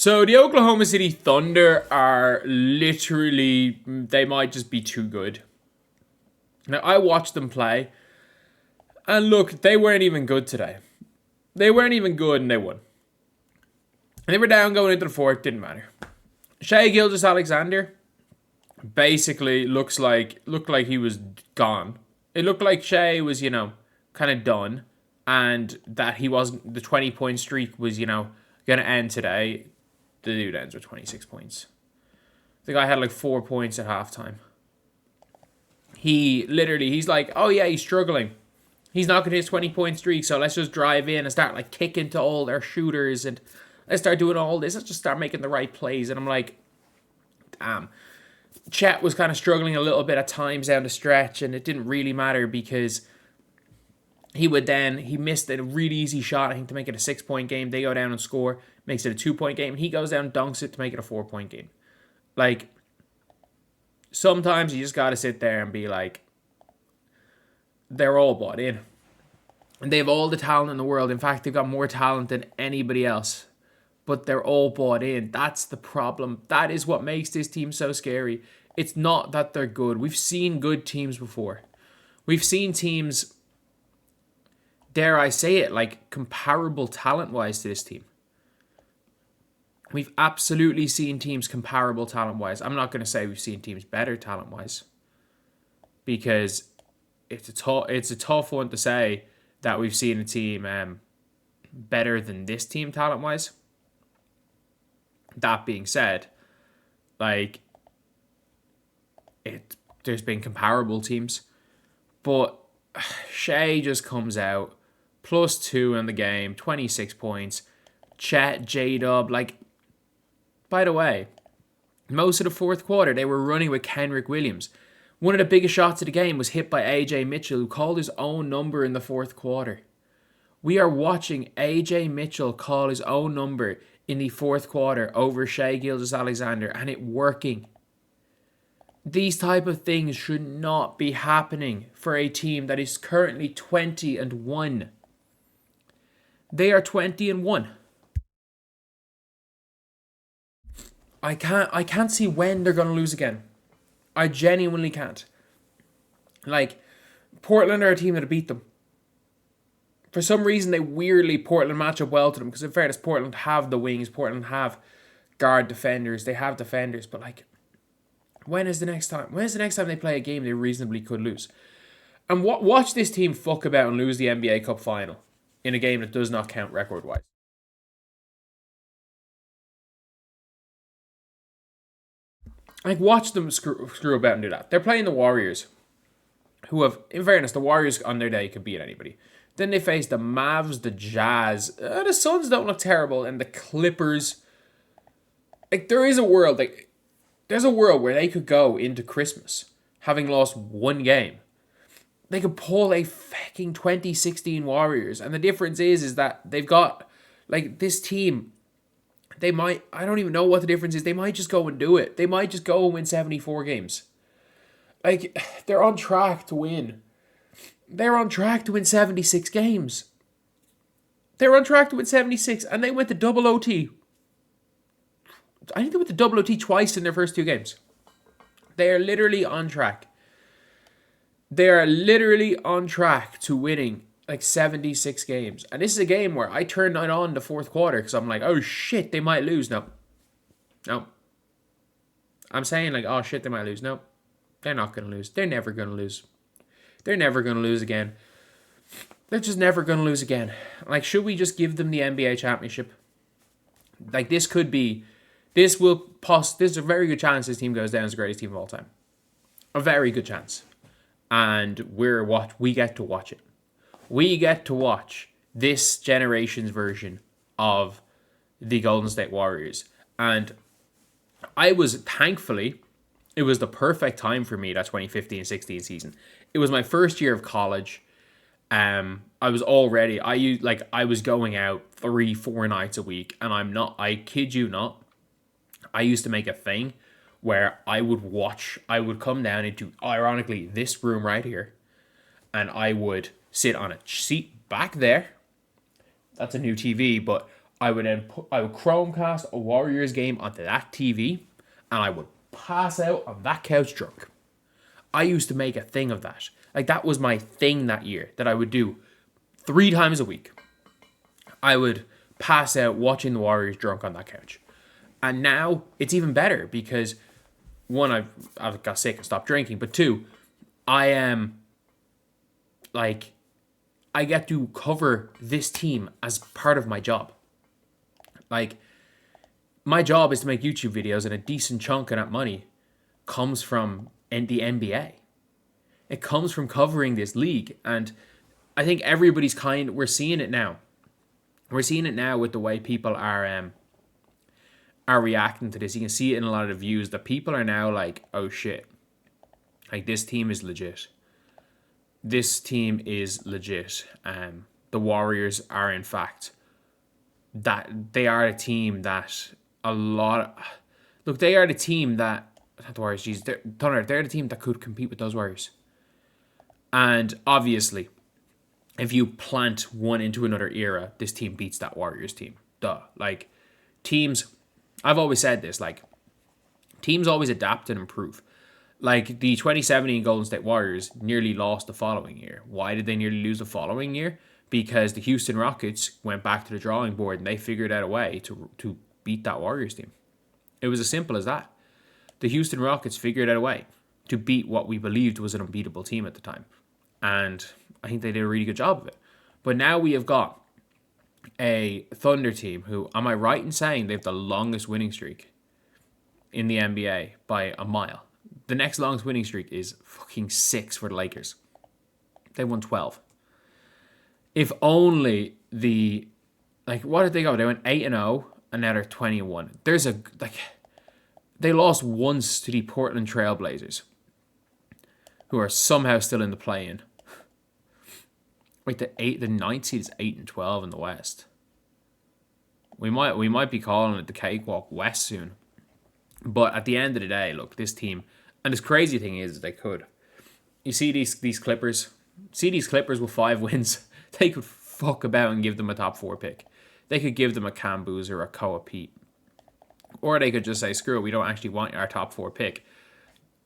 So the Oklahoma City Thunder are literally, they might just be too good. Now, I watched them play, and look, they weren't even good today. They weren't even good, and they won. And they were down going into the fourth, didn't matter. Shai Gilgeous-Alexander basically looked like he was gone. It looked like Shai was, kind of done, and that he wasn't, the 20-point streak was, going to end today. The dude ends with 26 points. The guy had like 4 points at halftime. He's like, oh yeah, he's struggling. He's not going to hit 20-point streak, so let's just drive in and start like kicking to all their shooters and let's start doing all this. Let's just start making the right plays. And I'm like, damn. Chet was kind of struggling a little bit at times down the stretch, and it didn't really matter because he missed a really easy shot, I think, to make it a 6-point game. They go down and score, makes it a 2-point game. He goes down and dunks it to make it a 4-point game. Like, sometimes you just got to sit there and be like, they're all bought in. And they have all the talent in the world. In fact, they've got more talent than anybody else. But they're all bought in. That's the problem. That is what makes this team so scary. It's not that they're good. We've seen good teams before. We've seen teams, dare I say it, like comparable talent-wise to this team. We've absolutely seen teams comparable talent-wise. I'm not going to say we've seen teams better talent-wise, because it's a tough one to say that we've seen a team better than this team talent-wise. That being said, like, there's been comparable teams, but Shai just comes out +2 in the game, 26 points. Chet, J-Dub, like, by the way, most of the fourth quarter they were running with Kenrich Williams. One of the biggest shots of the game was hit by AJ Mitchell, who called his own number in the fourth quarter. We are watching AJ Mitchell call his own number in the fourth quarter over Shai Gilgeous-Alexander, and it working. These type of things should not be happening for a team that is currently 20-1. They are 20-1. I can't see when they're going to lose again. I genuinely can't. Like, Portland are a team that beat them. For some reason, Portland match up well to them, because in fairness, Portland have the wings, Portland have guard defenders, they have defenders, but like, when is the next time they play a game they reasonably could lose? And watch this team fuck about and lose the NBA Cup final in a game that does not count record-wise. Like, watch them screw about and do that. They're playing the Warriors, who have, in fairness, the Warriors on their day could beat anybody. Then they face the Mavs, the Jazz. The Suns don't look terrible, and the Clippers. Like, there's a world where they could go into Christmas having lost one game. They could pull a fucking 2016 Warriors, and the difference is that they've got, like, this team. They might, I don't even know what the difference is. They might just go and do it. They might just go and win 74 games. Like, they're on track to win. They're on track to win 76 games. They're on track to win 76, and they went to double OT. I think they went to double OT twice in their first 2 games. They are literally on track. They are literally on track to winning like 76 games. And this is a game where I turned it on the fourth quarter because I'm like, oh shit, they might lose. No. I'm saying like, oh shit, they might lose. No. They're not going to lose. They're never going to lose. They're never going to lose again. They're just never going to lose again. Like, should we just give them the NBA championship? Like, there's a very good chance this team goes down as the greatest team of all time. A very good chance. And we get to watch it. We get to watch this generation's version of the Golden State Warriors. And thankfully, it was the perfect time for me, that 2015-16 season. It was my first year of college. I was going out 3-4 nights a week, and I kid you not, I used to make a thing where I would come down into, ironically, this room right here, and I would sit on a seat back there. That's a new TV, but I would Chromecast a Warriors game onto that TV, and I would pass out on that couch drunk. I used to make a thing of that. Like, that was my thing that year that I would do 3 times a week. I would pass out watching the Warriors drunk on that couch. And now it's even better because, one, I've got sick and stopped drinking, but 2, I am like, I get to cover this team as part of my job. Like, my job is to make YouTube videos, and a decent chunk of that money comes from the NBA. It comes from covering this league, and I think everybody's we're seeing it now. We're seeing it now with the way people are reacting to this. You can see it in a lot of the views that people are now like, oh shit, like, this team is legit. This team is legit. The Warriors are, in fact, that they are a team that they are the team that, not the Warriors, Thunder, they're the team that could compete with those Warriors. And obviously, if you plant one into another era, this team beats that Warriors team. Duh. Like, teams, I've always said this, like, teams always adapt and improve. Like, the 2017 Golden State Warriors nearly lost the following year. Why did they nearly lose the following year? Because the Houston Rockets went back to the drawing board and they figured out a way to beat that Warriors team. It was as simple as that. The Houston Rockets figured out a way to beat what we believed was an unbeatable team at the time. And I think they did a really good job of it. But now we have got a Thunder team who, am I right in saying they have the longest winning streak in the NBA by a mile? The next longest winning streak is fucking 6 for the Lakers. They won 12. If only what did they go? They went 8-0 and now they're 20-1. They lost once to the Portland Trail Blazers, who are somehow still in the play-in. Wait, the 9th seed is 8-12 in the West. We might be calling it the Cakewalk West soon. But at the end of the day, look, this team, and this crazy thing is they could. You see these Clippers? See these Clippers with 5 wins? They could fuck about and give them a top 4 pick. They could give them a Cam Boozer or a Koa Pete. Or they could just say, screw it, we don't actually want our top 4 pick.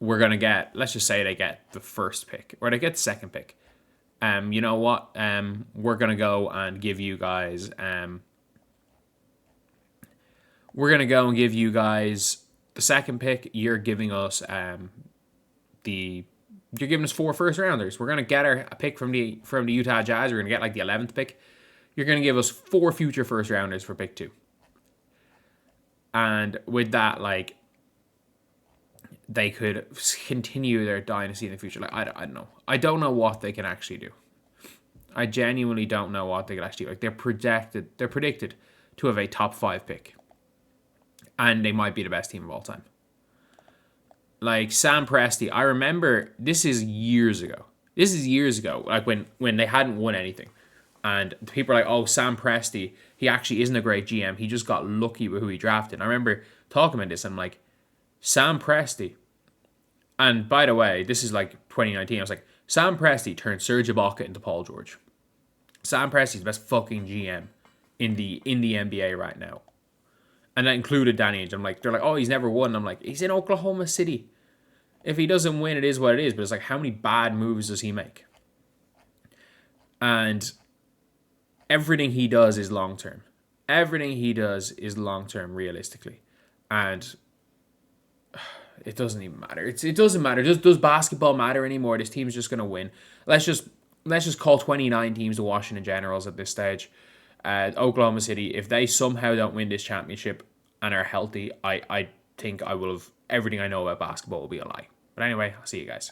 We're going to let's just say they get the first pick. Or they get the second pick. You know what? We're going to go and give you guys... we're going to go and give you guys the second pick. You're giving us you're giving us 4 first rounders. We're going to get a pick from the Utah Jazz. We're going to get like the 11th pick. You're going to give us 4 future first rounders for pick 2. And with that, like, they could continue their dynasty in the future. Like, I don't know. I don't know what they can actually do. I genuinely don't know what they can actually do. Like, they're predicted to have a top 5 pick. And they might be the best team of all time. Like, Sam Presti, I remember, this is years ago, like when they hadn't won anything. And people are like, oh, Sam Presti, he actually isn't a great GM. He just got lucky with who he drafted. And I remember talking about this, and I'm like, Sam Presti, and by the way, this is like 2019, I was like, Sam Presti turned Serge Ibaka into Paul George. Sam Presti's the best fucking GM in the NBA right now. And that included Danny Ainge. I'm like, they're like, oh, he's never won. I'm like, he's in Oklahoma City. If he doesn't win, it is what it is. But it's like, how many bad moves does he make? And everything he does is long-term. Everything he does is long-term, realistically. And it doesn't even matter. It doesn't matter. Does basketball matter anymore? This team's just going to win. Let's just call 29 teams the Washington Generals at this stage. Oklahoma City, if they somehow don't win this championship and are healthy, I think I will have everything I know about basketball will be a lie. But anyway, I'll see you guys.